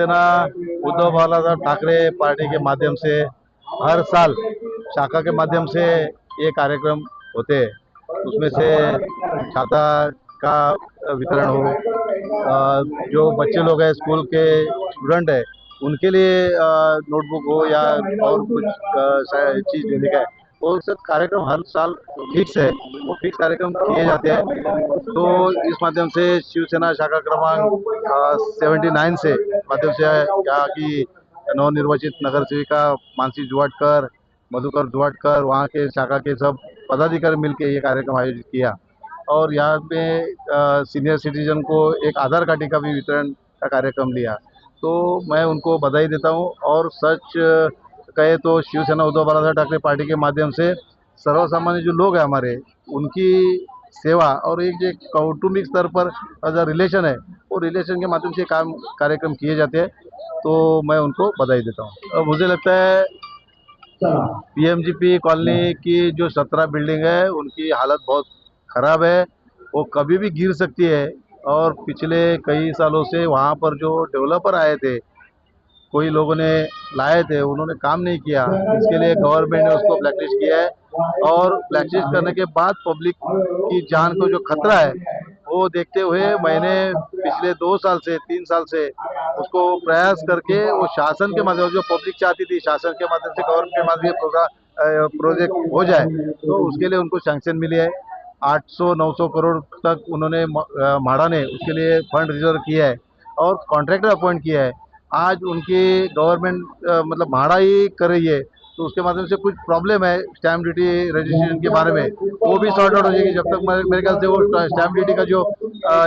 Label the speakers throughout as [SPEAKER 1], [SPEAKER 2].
[SPEAKER 1] Shiv Sena Uddhav Balasaheb Thackeray party के माध्यम से हर साल शाखा के माध्यम से ये कार्यक्रम होते हैं। उसमें से छाता का वितरण हो, जो बच्चे लोग हैं स्कूल के स्टूडेंट है उनके लिए नोटबुक हो या और कुछ चीज देने का है, वो सब कार्यक्रम हर साल फिक्स है, वो फिक्स कार्यक्रम किए जाते हैं। तो इस माध्यम से शिवसेना शाखा क्रमांक 79 से माध्यम से यहाँ की नवनिर्वाचित नगर सेविका मानसी जुवाटकर, मधुकर जुवाटकर, वहाँ के शाखा के सब पदाधिकारी मिलकर ये कार्यक्रम आयोजित किया। और यहाँ पे सीनियर सिटीजन को एक आधार कार्ड का भी वितरण का कार्यक्रम लिया। तो मैं उनको बधाई देता हूँ। और सच कहे तो शिवसेना उद्धव बालासाहेब ठाकरे पार्टी के माध्यम से सर्वसामान्य जो लोग हैं हमारे, उनकी सेवा और एक जो कौटुंबिक स्तर पर जो रिलेशन है, वो रिलेशन के माध्यम से काम कार्यक्रम किए जाते हैं। तो मैं उनको बधाई देता हूँ। मुझे लगता है पीएमजीपी कॉलोनी की जो 17 बिल्डिंग है उनकी हालत बहुत खराब है, वो कभी भी गिर सकती है। और पिछले कई सालों से वहाँ पर जो डेवलपर आए थे, कोई लोगों ने लाए थे, उन्होंने काम नहीं किया। इसके लिए गवर्नमेंट ने उसको ब्लैकलिस्ट किया है। और ब्लैकलिस्ट करने के बाद पब्लिक की जान को जो खतरा है, वो देखते हुए मैंने पिछले 2 साल से 3 साल से उसको प्रयास करके वो शासन के माध्यम, जो पब्लिक चाहती थी शासन के माध्यम से, गवर्नमेंट के माध्यम से प्रोजेक्ट हो जाए, तो उसके लिए उनको सैंक्शन मिली है। 800-900 करोड़ तक उन्होंने म्हाडा ने उसके लिए फंड रिजर्व किया है और कॉन्ट्रैक्टर अपॉइंट किया है। आज उनकी गवर्नमेंट मतलब भाड़ा ही कर रही है, तो उसके माध्यम से कुछ प्रॉब्लम है स्टैम्प ड्यूटी रजिस्ट्रेशन के बारे में, वो भी सॉर्ट आउट हो जाएगी। जब तक मेरे ख्याल से वो स्टैम्प ड्यूटी का जो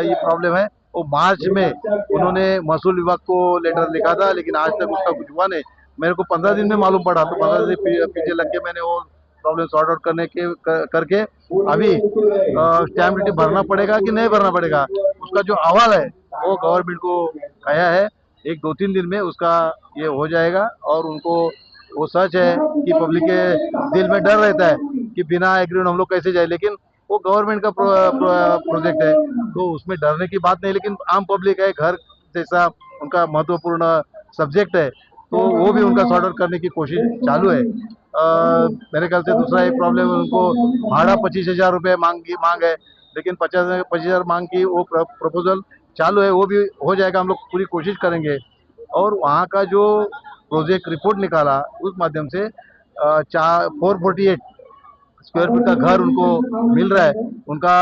[SPEAKER 1] ये प्रॉब्लम है, वो मार्च में उन्होंने महसूल विभाग को लेटर लिखा था, लेकिन आज तक उसका कुछ हुआ नहीं। मेरे को 15 दिन में मालूम पड़ा, तो 15 दिन पीछे लग के मैंने वो प्रॉब्लम सॉर्ट आउट करने के करके अभी स्टैम्प ड्यूटी भरना पड़ेगा कि नहीं भरना पड़ेगा, उसका जो अहवाल है वो गवर्नमेंट को आया है। 1-2-3 दिन में उसका ये हो जाएगा। और उनको वो सच है कि पब्लिक के दिल में डर रहता है कि बिना एग्रीमेंट हम लोग कैसे जाए, लेकिन वो गवर्नमेंट का प्रोजेक्ट है, तो उसमें डरने की बात नहीं। लेकिन आम पब्लिक है, घर जैसा उनका महत्वपूर्ण सब्जेक्ट है, तो वो भी उनका सॉर्ट आउट करने की कोशिश चालू है। मेरे ख्याल से दूसरा एक प्रॉब्लम है, उनको भाड़ा 25,000 रुपये मांग है, लेकिन 25,000 मांग की वो प्रपोजल चालू है, वो भी हो जाएगा। हम लोग पूरी कोशिश करेंगे। और वहाँ का जो प्रोजेक्ट रिपोर्ट निकाला उस माध्यम से 448 स्क्वायर फीट का घर उनको मिल रहा है। उनका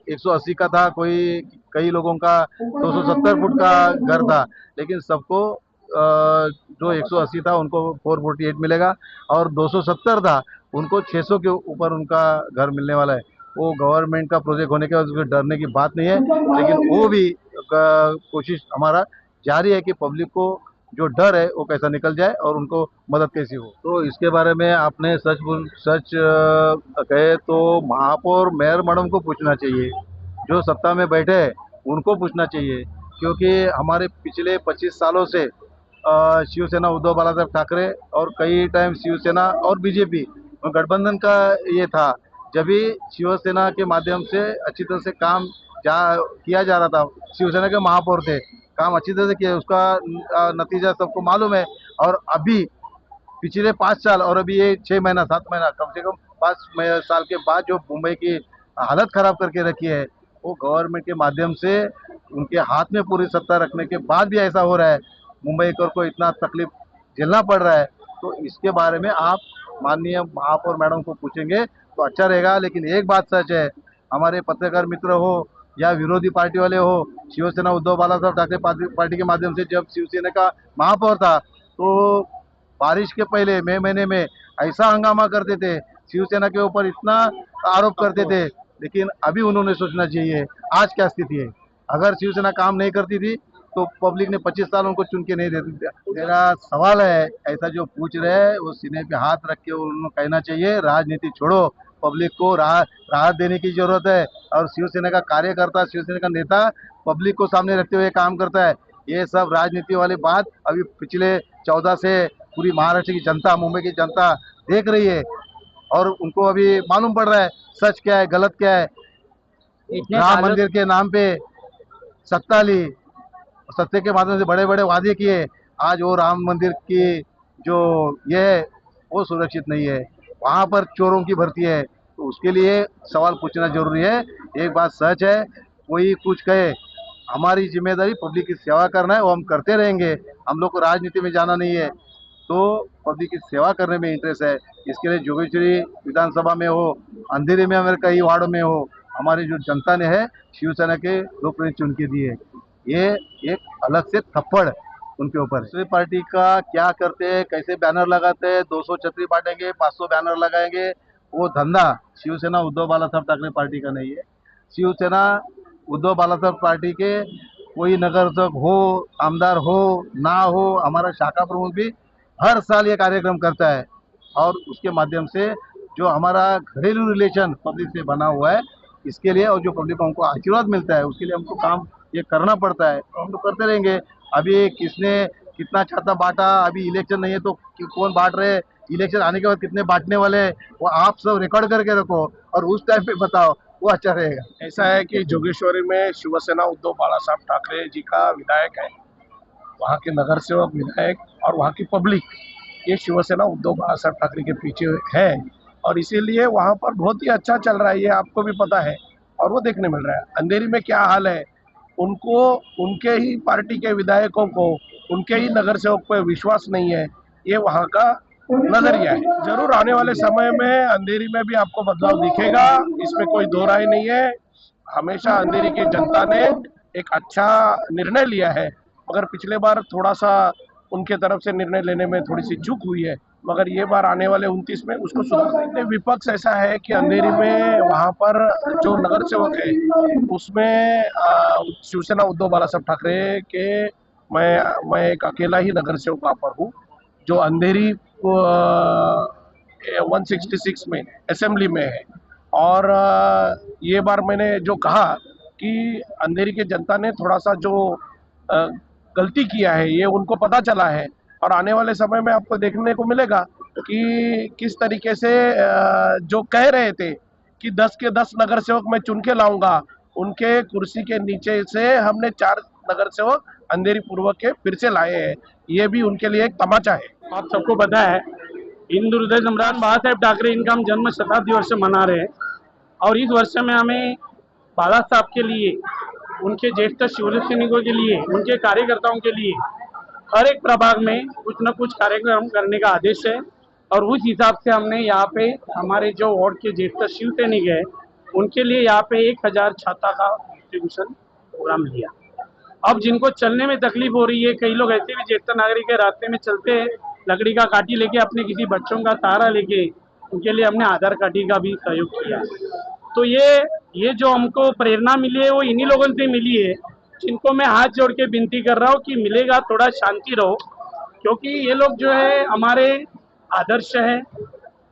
[SPEAKER 1] 180 का था, कई लोगों का 270 फुट का घर था, लेकिन सबको जो 180 था उनको 448 मिलेगा, और 270 था उनको 600 के ऊपर उनका घर मिलने वाला है। वो गवर्नमेंट का प्रोजेक्ट होने के बाद उसमें डरने की बात नहीं है, लेकिन वो भी कोशिश हमारा जारी है कि पब्लिक को जो डर है वो कैसा निकल जाए और उनको मदद कैसी हो। तो इसके बारे में आपने सच कहे तो महापौर मेयर मैडम को पूछना चाहिए, जो सत्ता में बैठे हैं उनको पूछना चाहिए। क्योंकि हमारे पिछले 25 सालों से शिवसेना उद्धव बालासाहेब ठाकरे और कई टाइम शिवसेना और बीजेपी गठबंधन का ये था। जब भी शिवसेना के माध्यम से अच्छी तरह से काम किया जा रहा था, शिवसेना के महापौर थे, काम अच्छी तरह से किया, उसका नतीजा सबको मालूम है। और अभी पिछले 5 साल और अभी ये 6 महीना 7 महीना, कम से कम 5 साल के बाद जो मुंबई की हालत खराब करके रखी है, वो गवर्नमेंट के माध्यम से उनके हाथ में पूरी सत्ता रखने के बाद भी ऐसा हो रहा है, मुंबई को इतना तकलीफ झेलना पड़ रहा है। तो इसके बारे में आप माननीय महापौर मैडम को पूछेंगे तो अच्छा रहेगा। लेकिन एक बात सच है, हमारे पत्रकार मित्र हो या विरोधी पार्टी वाले हो, शिवसेना उद्धव बालासाहेब ठाकरे पार्टी के माध्यम से जब शिवसेना का महापौर था, तो बारिश के पहले मई महीने में ऐसा हंगामा करते थे, शिवसेना के ऊपर इतना आरोप करते थे। लेकिन अभी उन्होंने सोचना चाहिए आज क्या स्थिति है। अगर शिवसेना काम नहीं करती थी तो पब्लिक ने 25 साल उनको चुन के नहीं देती थी। मेरा सवाल है, ऐसा जो पूछ रहे हैं वो सीने पे हाथ रख के उन्होंने कहना चाहिए, राजनीति छोड़ो, पब्लिक को राहत देने की जरूरत है। और शिवसेना का कार्यकर्ता, शिवसेना का नेता पब्लिक को सामने रखते हुए काम करता है। ये सब राजनीति वाली बात अभी पिछले 14 से पूरी महाराष्ट्र की जनता, मुंबई की जनता देख रही है, और उनको अभी मालूम पड़ रहा है सच क्या है, गलत क्या है। राम मंदिर के नाम पे सत्ता ली, सत्ते के माध्यम से बड़े बड़े वादे किए, आज वो राम मंदिर की जो ये है वो सुरक्षित नहीं है, वहाँ पर चोरों की भर्ती है, तो उसके लिए सवाल पूछना जरूरी है। एक बात सच है, कोई कुछ कहे, हमारी जिम्मेदारी पब्लिक की सेवा करना है, वो हम करते रहेंगे। हम लोग को राजनीति में जाना नहीं है, तो पब्लिक की सेवा करने में इंटरेस्ट है। इसके लिए जोगेश्वरी विधानसभा में हो, अंधेरी में, हमारे कई वार्डों में हो, हमारी जो जनता ने है शिवसेना के लोग प्रतिनिधि चुन के दिए, ये एक अलग से थप्पड़ उनके ऊपर है। दूसरी पार्टी का क्या करते हैं, कैसे बैनर लगाते हैं, 200 छतरी बांटेंगे, 500 बैनर लगाएंगे, वो धंधा शिवसेना उद्धव बालासाहब ठाकरे पार्टी का नहीं है। शिवसेना उद्धव बालासाहब पार्टी के कोई नगर सेवक हो, आमदार हो ना हो, हमारा शाखा प्रमुख भी हर साल ये कार्यक्रम करता है, और उसके माध्यम से जो हमारा घरेलू रिलेशन पब्लिक से बना हुआ है, इसके लिए, और जो पब्लिक को हमको आशीर्वाद मिलता है, उसके लिए हमको काम ये करना पड़ता है, और हम लोग करते रहेंगे। अभी किसने कितना छाता बांटा, अभी इलेक्शन नहीं है तो कौन बांट रहे, इलेक्शन आने के बाद कितने बांटने वाले हैं, वो आप सब रिकॉर्ड करके रखो और उस टाइम पे बताओ, वो अच्छा रहेगा।
[SPEAKER 2] ऐसा है कि जोगेश्वरी में शिवसेना उद्धव बालासाहब ठाकरे जी का विधायक है, वहाँ के नगर सेवक विधायक और वहाँ की पब्लिक ये शिवसेना उद्धव बालासाहब ठाकरे के पीछे है, और इसीलिए वहाँ पर बहुत ही अच्छा चल रहा है, ये आपको भी पता है और वो देखने मिल रहा है। अंधेरी में क्या हाल है, उनको उनके ही पार्टी के विधायकों को उनके ही नगर सेवक पर विश्वास नहीं है, ये वहाँ का नजरिया है। जरूर आने वाले समय में अंधेरी में भी आपको बदलाव दिखेगा, इसमें कोई दो राय नहीं है। हमेशा अंधेरी की जनता ने एक अच्छा निर्णय लिया है, मगर पिछले बार थोड़ा सा उनके तरफ से निर्णय लेने में थोड़ी सी चूक हुई है, मगर ये बार आने वाले 29 में उसको सुधार देंगे। विपक्ष ऐसा है कि अंधेरी में वहाँ पर जो नगर सेवक है उसमें शिवसेना उद्धव बालासाहब ठाकरे के मैं एक अकेला ही नगर सेवक वहाँ पर हूँ, जो अंधेरी 166 में असेंबली में है। और ये बार मैंने जो कहा कि अंधेरी की जनता ने थोड़ा सा जो गलती किया है ये उनको पता चला है, और आने वाले समय में आपको देखने को मिलेगा कि किस तरीके से जो कह रहे थे कि 10 के 10 नगर सेवक मैं चुन के लाऊंगा, उनके कुर्सी के नीचे से हमने 4 नगर सेवक अंधेरी पूर्व के फिर से लाए हैं, ये भी उनके लिए एक तमाचा है।
[SPEAKER 3] आप सबको पता है हिंदू हृदय सम्राट बाला साहेब ठाकरे इनका हम जन्म शताब्दी वर्ष मना रहे हैं, और इस वर्ष में हमें बाला साहब के लिए, उनके ज्येष्ठ शिवसैनिकों के लिए, उनके कार्यकर्ताओं के लिए हर एक प्रभाग में कुछ न कुछ कार्यक्रम करने का आदेश है, और उस हिसाब से हमने यहाँ पे हमारे जो वार्ड के ज्येष्ठ शिव सैनिक है उनके लिए यहाँ पे 1000 छाता का डिस्ट्रीब्यूशन प्रोग्राम लिया। अब जिनको चलने में तकलीफ हो रही है, कई लोग ऐसे भी ज्येष्ठ नागरिक के रास्ते में चलते हैं लकड़ी का काठी लेके, अपने किसी बच्चों का सहारा लेके, उनके लिए हमने आधार काठी का भी सहयोग किया। तो ये जो हमको प्रेरणा मिली है वो इन्हीं लोगों से मिली है, जिनको मैं हाथ जोड़ के विनती कर रहा हूँ कि मिलेगा थोड़ा शांति रहो, क्योंकि ये लोग जो है हमारे आदर्श है,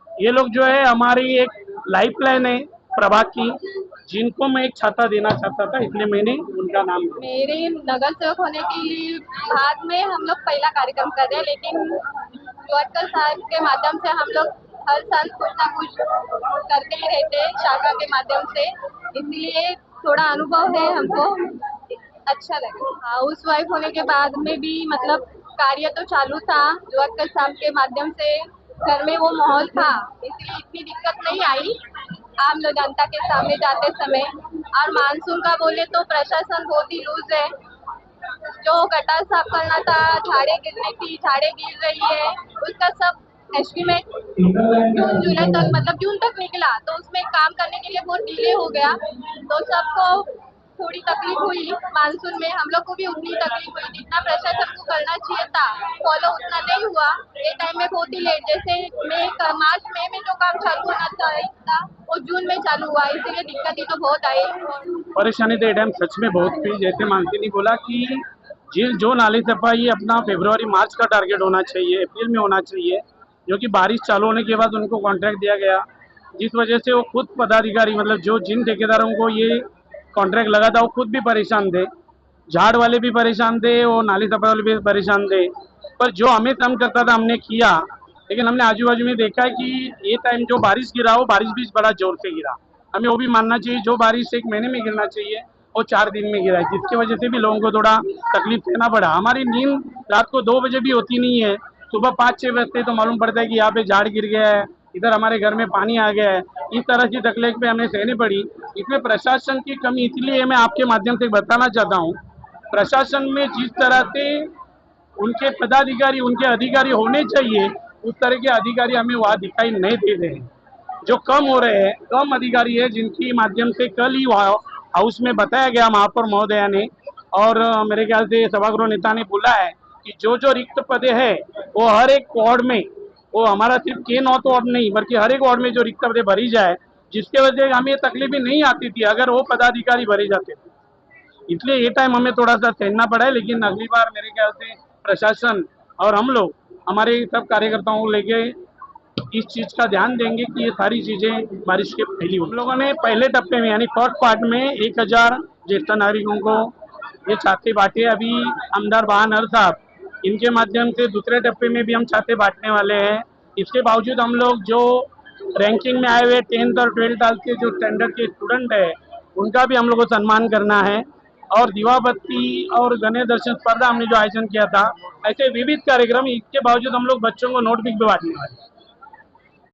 [SPEAKER 3] ये लोग जो है हमारी एक लाइफलाइन है प्रभाग की, जिनको मैं एक छाता देना चाहता था, इसलिए मैंने उनका नाम लिया।
[SPEAKER 4] मेरे नगर सेवक होने के बाद में हम लोग पहला कार्यक्रम कर रहे हैं, लेकिन वर्कर साहब के माध्यम से हम लोग हर साल कुछ ना कुछ करते ही रहते हैं शाखा के माध्यम से, इसलिए थोड़ा अनुभव है हमको, अच्छा लगे। हाउस वाइफ होने के बाद में भी मतलब कार्य तो चालू था, वर्कर साहब के माध्यम से घर में वो माहौल था, इसलिए इतनी दिक्कत नहीं आई आम जनता के सामने जाते समय। और मानसून का बोले तो प्रशासन बहुत ही लूज है, जो गटर साफ करना था, झाड़े गिरने थी, झाड़े गिर रही है, उसका सब एस्टिमेट जून जुलाई तक मतलब जून तक निकला, तो उसमें काम करने के लिए बहुत डिले हो गया, तो सबको थोड़ी तकलीफ हुई। मानसून में हम लोग को भी उतनी तकलीफ हुई, जितना प्रशासन को करना चाहिए था फॉलो उतना नहीं हुआ, ये टाइम में बहुत ही लेट, जैसे मार्च में जो काम चालू होना था वो जून में चालू हुआ, इसीलिए दिक्कतें तो बहुत आई।
[SPEAKER 3] परेशानी तो ये टाइम सच में बहुत थी, जैसे मानसी ने बोला कि जो नाली सफाई अपना फरवरी मार्च का टारगेट होना चाहिए, अप्रैल में होना चाहिए, जो कि बारिश चालू होने के बाद उनको कॉन्ट्रैक्ट दिया गया, जिस वजह से वो खुद पदाधिकारी मतलब जो जिन ठेकेदारों को ये कॉन्ट्रैक्ट लगा था वो खुद भी परेशान थे, झाड़ वाले भी परेशान थे, वो नाली सफाई वाले भी परेशान थे। पर जो हमें कम करता था हमने किया, लेकिन हमने आजू बाजू में देखा कि ये टाइम जो बारिश गिरा वो बारिश भी बड़ा जोर से गिरा, हमें वो भी मानना चाहिए, जो बारिश 1 महीने में गिरना चाहिए वो 4 दिन में गिरा है, जिसकी वजह से भी लोगों को थोड़ा तकलीफ सहना पड़ा। हमारी नींद रात को 2 बजे भी होती नहीं है, सुबह 5-6 बजते तो मालूम पड़ता है कि यहाँ पे झाड़ गिर गया है, इधर हमारे घर में पानी आ गया है। इस तरह की तकलीफ हमें सहनी पड़ी। इसमें प्रशासन की कमी इसलिए मैं आपके माध्यम से बताना चाहता हूँ, प्रशासन में जिस तरह से उनके पदाधिकारी, उनके अधिकारी होने चाहिए, उस तरह के अधिकारी हमें वहाँ दिखाई नहीं दे रहे हैं। जो कम हो रहे हैं, कम अधिकारी है, जिनकी माध्यम से कल ही हाउस में बताया गया महापौर महोदया ने, और मेरे ख्याल से सभागृह नेता ने बोला है कि जो जो रिक्त पदे है वो हर एक वार्ड में, वो हमारा सिर्फ के नॉर्थ वार्ड नहीं बल्कि हर एक वार्ड में जो रिक्त पदे भरी जाए, जिसके वजह से हमें ये तकलीफ नहीं आती थी अगर वो पदाधिकारी भरे जाते थे। इसलिए ये टाइम हमें थोड़ा सा सहना पड़ा है, लेकिन अगली बार मेरे ख्याल से प्रशासन और हम लोग हमारे सब कार्यकर्ताओं को लेके इस चीज का ध्यान देंगे कि ये सारी चीजें बारिश के पहले। हम लोगों ने पहले टप्पे में यानी फर्स्ट पार्ट में 1000 ज्येष्ठ नागरिकों को ये छाते बांटे। अभी आमदार बहानर साहब, इनके माध्यम से दूसरे टप्पे में भी हम छाते बांटने वाले हैं। इसके बावजूद हम लोग जो रैंकिंग में आए हुए 10th और 12th क्लास के जो स्टैंडर्ड के स्टूडेंट है, उनका भी हम लोग को सम्मान करना है। और दीवाबत्ती और गणेश दर्शन स्पर्धा हमने जो आयोजन किया था, ऐसे विविध कार्यक्रम, इसके बावजूद हम लोग बच्चों को नोटबुक भी बांटने वाले हैं।